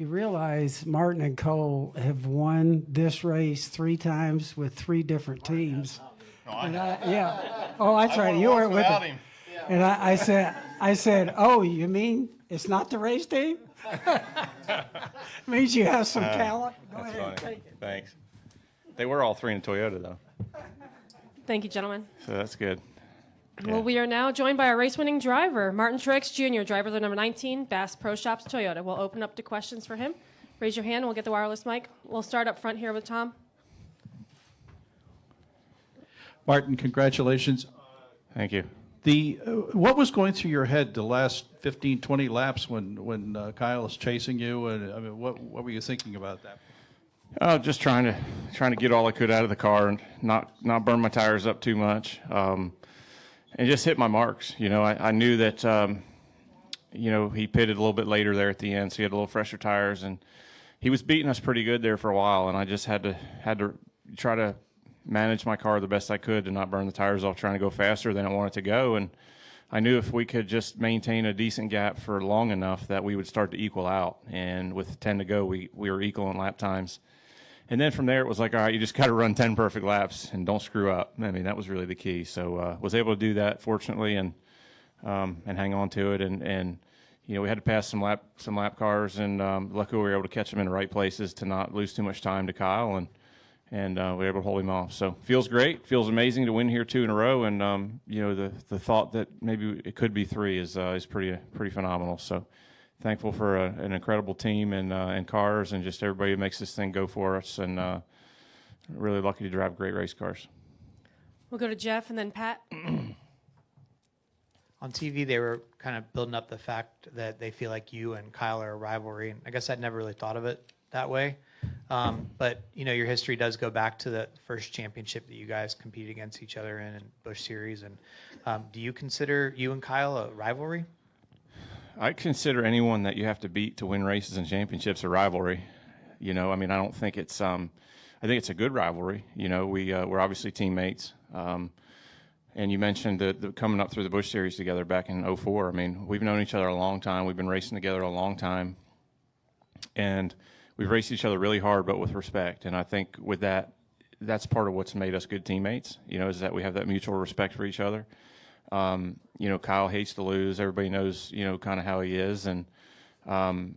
You realize Martin and Cole have won this race 3 times with 3 different teams. And that's right. You were with him. And I said, oh, you mean it's not the race team? Means you have some talent. Go ahead and take it. Thanks. They were all 3 in Toyota, though. Thank you, gentlemen. So that's good. Well, we are now joined by our race-winning driver, Martin Truex Jr., driver of the number 19, Bass Pro Shops Toyota. We'll open up to questions for him. Raise your hand, and we'll get the wireless mic. We'll start up front here with Tom. Martin, congratulations. Thank you. What was going through your head the last 15, 20 laps when Kyle was chasing you? And I mean, what were you thinking about that? Just trying to get all I could out of the car and not burn my tires up too much, and just hit my marks. You know, I knew that he pitted a little bit later there at the end, so he had a little fresher tires, and he was beating us pretty good there for a while, and I just had to try to manage my car the best I could to not burn the tires off, trying to go faster than I wanted to go. And I knew if we could just maintain a decent gap for long enough that we would start to equal out. And with 10 to go, we were equal in lap times. And then from there, it was like, all right, you just got to run 10 perfect laps and don't screw up. I mean, that was really the key. So was able to do that, fortunately, and hang on to it. And we had to pass some lap cars, and luckily we were able to catch them in the right places to not lose too much time to Kyle, and we were able to hold him off. So feels great. Feels amazing to win here 2 in a row, and the thought that maybe it could be 3 is pretty phenomenal. So thankful for an incredible team and cars, and just everybody who makes this thing go for us, and really lucky to drive great race cars. We'll go to Jeff and then Pat. On TV, they were kind of building up the fact that they feel like you and Kyle are a rivalry, and I guess I'd never really thought of it that way. But your history does go back to the first championship that you guys competed against each other in Busch Series. And do you consider you and Kyle a rivalry? I consider anyone that you have to beat to win races and championships a rivalry. I mean, I don't think it's I think it's a good rivalry. We're obviously teammates. And you mentioned the coming up through the Busch Series together back in 2004. I mean, we've known each other a long time. We've been racing together a long time. And we've raced each other really hard, but with respect. And I think with that's part of what's made us good teammates, is that we have that mutual respect for each other. Kyle hates to lose. Everybody knows, kind of how he is. And, to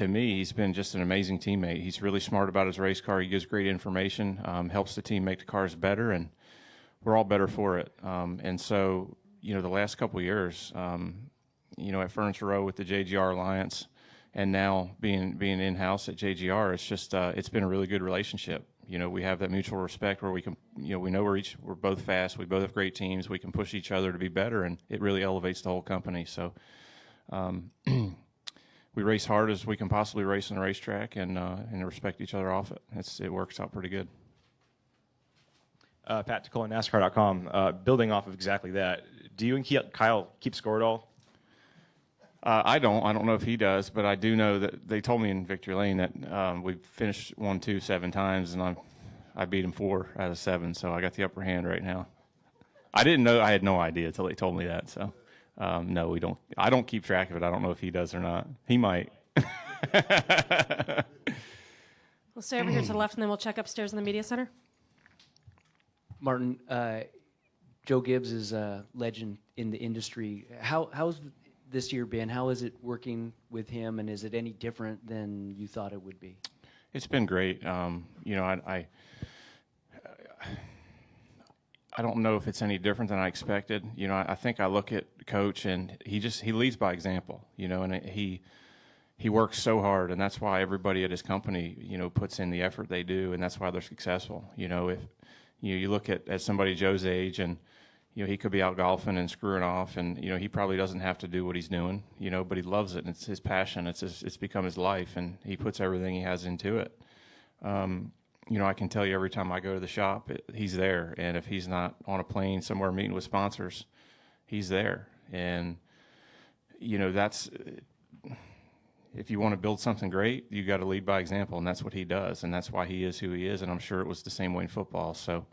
me, he's been just an amazing teammate. He's really smart about his race car. He gives great information, helps the team make the cars better, and we're all better for it. And so, the last couple of years, at Furniture Row with the JGR Alliance, and now being in-house at JGR, it's just it's been a really good relationship. We have that mutual respect where we can, we know we're both fast, we both have great teams, we can push each other to be better, and it really elevates the whole company. So we race hard as we can possibly race on the racetrack, and respect each other off it. It works out pretty good. Pat Ticola, NASCAR.com. Building off of exactly that, do you and Kyle keep score at all? I don't know if he does, but I do know that they told me in Victory Lane that we've finished 1-2 7 times, and I beat him 4 out of 7, so I got the upper hand right now. I didn't know. I had no idea until they told me that. So no, we don't. I don't keep track of it. I don't know if he does or not. He might. We'll stay over here to the left, and then we'll check upstairs in the media center. Martin, Joe Gibbs is a legend in the industry. How's this year been? How is it working with him, and is it any different than you thought it would be? It's been great. I don't know if it's any different than I expected. I think I look at Coach, and he leads by example. And he works so hard, and that's why everybody at his company, puts in the effort they do, and that's why they're successful. If you look at somebody Joe's age, and he could be out golfing and screwing off, and he probably doesn't have to do what he's doing, but he loves it, and it's his passion. It's become his life, and he puts everything he has into it. I can tell you every time I go to the shop, he's there, and if he's not on a plane somewhere meeting with sponsors, he's there. And that's, if you want to build something great, you got to lead by example, and that's what he does, and that's why he is who he is. And I'm sure it was the same way in football. So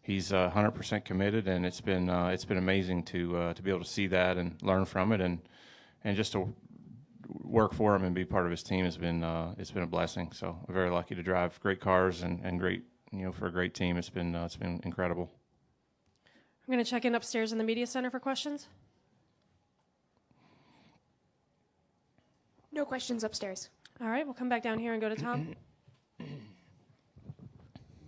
he's 100% committed, and it's been amazing to be able to see that and learn from it, and just to work for him and be part of his team has been it's been a blessing. So we're very lucky to drive great cars and great, for a great team. It's been incredible. I'm going to check in upstairs in the media center for questions. No questions upstairs. All right, we'll come back down here and go to Tom.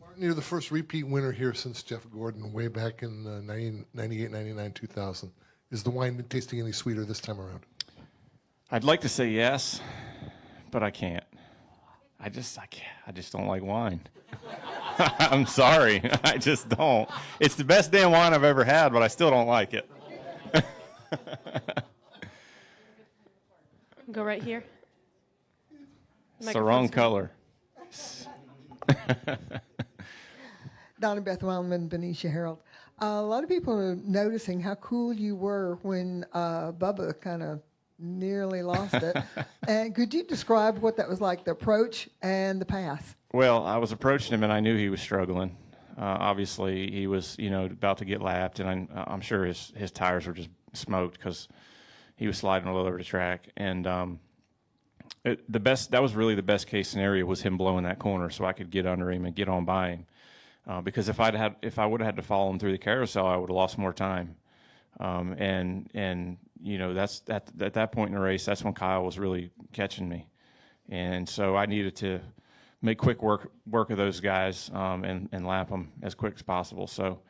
Martin, you're the first repeat winner here since Jeff Gordon way back in 98, 99, 2000. Is the wine tasting any sweeter this time around? I'd like to say yes, but I can't. I just don't like wine. I'm sorry. I just don't. It's the best damn wine I've ever had, but I still don't like it. Go right here. It's the wrong color. Donna Beth Wildman, Benicia Herald. A lot of people are noticing how cool you were when Bubba kind of nearly lost it. And could you describe what that was like, the approach and the pass? Well, I was approaching him, and I knew he was struggling. Obviously, he was, about to get lapped, and I'm sure his tires were just smoked because he was sliding all over the track. And that was really the best case scenario was him blowing that corner, so I could get under him and get on by him. Because if I would have had to follow him through the carousel, I would have lost more time. That's at that point in the race, that's when Kyle was really catching me, and so I needed to make quick work of those guys and lap them as quick as possible. So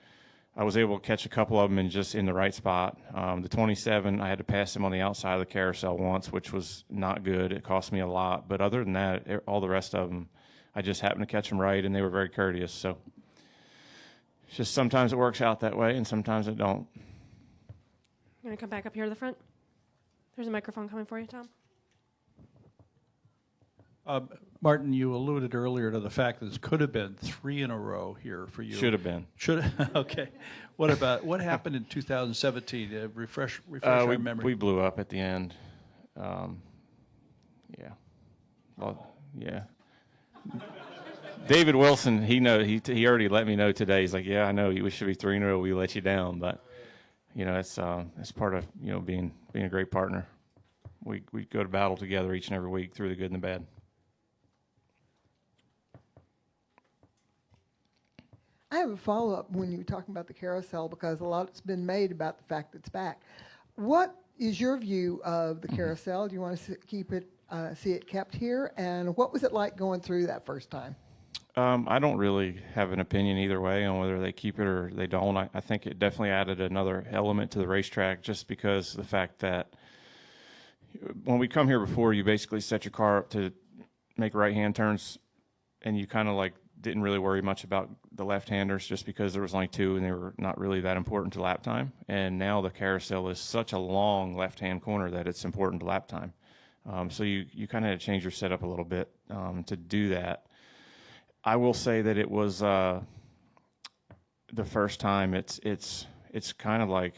I was able to catch a couple of them in the right spot. The 27, I had to pass him on the outside of the carousel once, which was not good. It cost me a lot, but other than that, all the rest of them, I just happened to catch them right, and they were very courteous. So it's just sometimes it works out that way, and sometimes it don't. I'm going to come back up here to the front. There's a microphone coming for you, Tom. Martin, you alluded earlier to the fact that this could have been 3 in a row here for you. Should have been. Okay. What happened in 2017? Refresh our memory. We blew up at the end. Yeah. Well, yeah. David Wilson, he already let me know today. He's like, yeah, I know we should be 3 in a row. We let you down, but it's part of being a great partner. We go to battle together each and every week through the good and the bad. I have a follow-up when you were talking about the carousel because a lot's been made about the fact that it's back. What is your view of the carousel? Do you want to see it kept here? And what was it like going through that first time? I don't really have an opinion either way on whether they keep it or they don't. I think it definitely added another element to the racetrack just because of the fact that when we come here before, you basically set your car up to make right-hand turns, and you kind of didn't really worry much about the left-handers just because there was only 2 and they were not really that important to lap time. And now the carousel is such a long left-hand corner that it's important to lap time. So you kind of had to change your setup a little bit to do that. I will say that it was the first time. It's kind of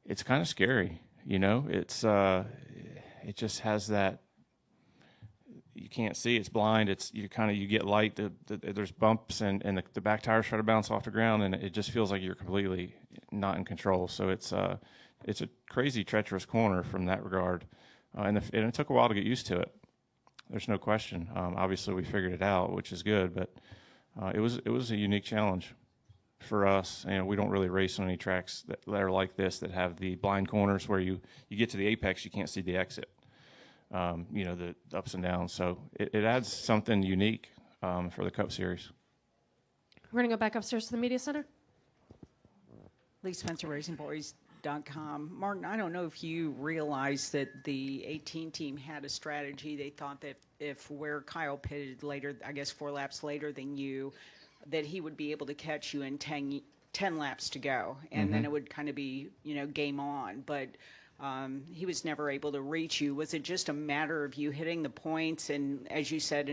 it's kind of scary, It just has that. You can't see. It's blind. You get light. There's bumps and the back tires try to bounce off the ground, and it just feels like you're completely not in control. So it's a crazy treacherous corner from that regard, and it took a while to get used to it. There's no question. Obviously, we figured it out, which is good, but it was a unique challenge for us. We don't really race on any tracks that are like this that have the blind corners where you get to the apex, you can't see the exit. The ups and downs. So it adds something unique for the Cup Series. We're going to go back upstairs to the media center. Lee Spencer, RacingBoys.com. Martin, I don't know if you realized that the 18 team had a strategy. They thought that where Kyle pitted later, I guess 4 laps later than you, that he would be able to catch you in 10 laps to go. And then it would kind of be, game on. But he was never able to reach you. Was it just a matter of you hitting the points? And as you said,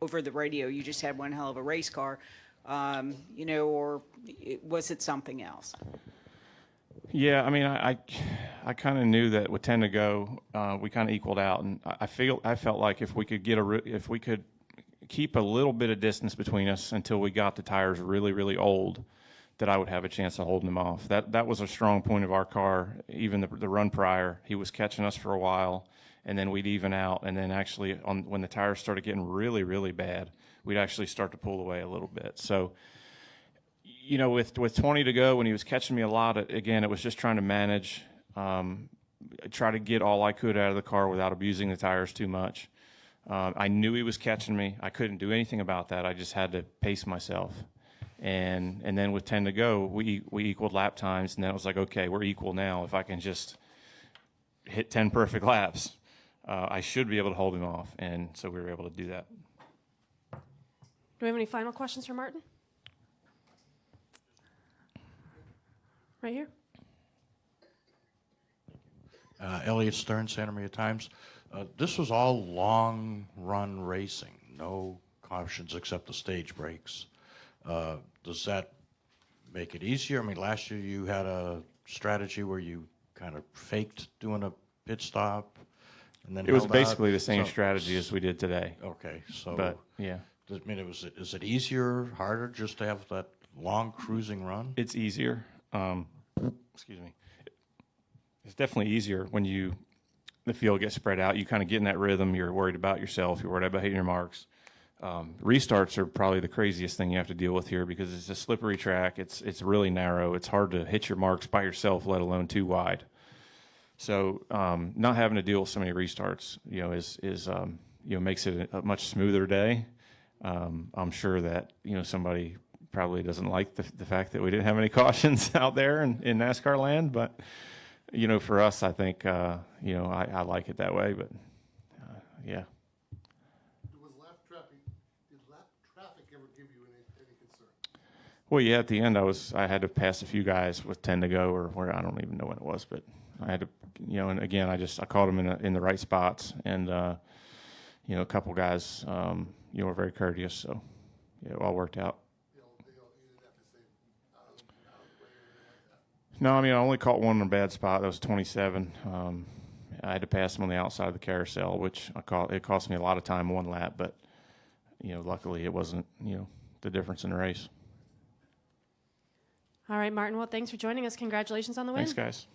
over the radio, you just had one hell of a race car, or was it something else? Yeah, I mean, I kind of knew that with 10 to go, we kind of equaled out, and I felt like if we could keep a little bit of distance between us until we got the tires really, really old, that I would have a chance of holding him off. That was a strong point of our car. Even the run prior, he was catching us for a while, and then we'd even out. And then actually, when the tires started getting really, really bad, we'd actually start to pull away a little bit. So, you know, with 20 to go, when he was catching me a lot, again, it was just trying to manage, try to get all I could out of the car without abusing the tires too much. I knew he was catching me. I couldn't do anything about that. I just had to pace myself. And then with 10 to go, we equaled lap times, and then it was like, okay, we're equal now. If I can just hit 10 perfect laps, I should be able to hold him off. And so we were able to do that. Do we have any final questions for Martin? Right here. Elliot Stern, Santa Maria Times. This was all long-run racing, no cautions except the stage breaks. Does that make it easier? I mean, last year you had a strategy where you kind of faked doing a pit stop, and then It was held basically out. the same strategy as we did today. Okay, so But, yeah. I mean, is it easier, harder, just to have that long cruising run? It's easier. Excuse me. It's definitely easier when the field gets spread out. You kind of get in that rhythm. You're worried about yourself. You're worried about hitting your marks. Restarts are probably the craziest thing you have to deal with here because it's a slippery track. It's really narrow. It's hard to hit your marks by yourself, let alone too wide. So not having to deal with so many restarts, is makes it a much smoother day. I'm sure that somebody probably doesn't like the fact that we didn't have any cautions out there in NASCAR land, but for us, I think I like it that way. But yeah. Did lap traffic ever give you any concern? Well, yeah. At the end, I had to pass a few guys with 10 to go, or where I don't even know when it was, but I had to, and again, I caught them in the right spots, and a couple guys, were very courteous, so yeah, it all worked out. No, I mean, I only caught one in a bad spot. That was 27. I had to pass him on the outside of the carousel, which it cost me a lot of time one lap, but, luckily it wasn't, the difference in the race. All right, Martin. Well, thanks for joining us. Congratulations on the win. Thanks, guys.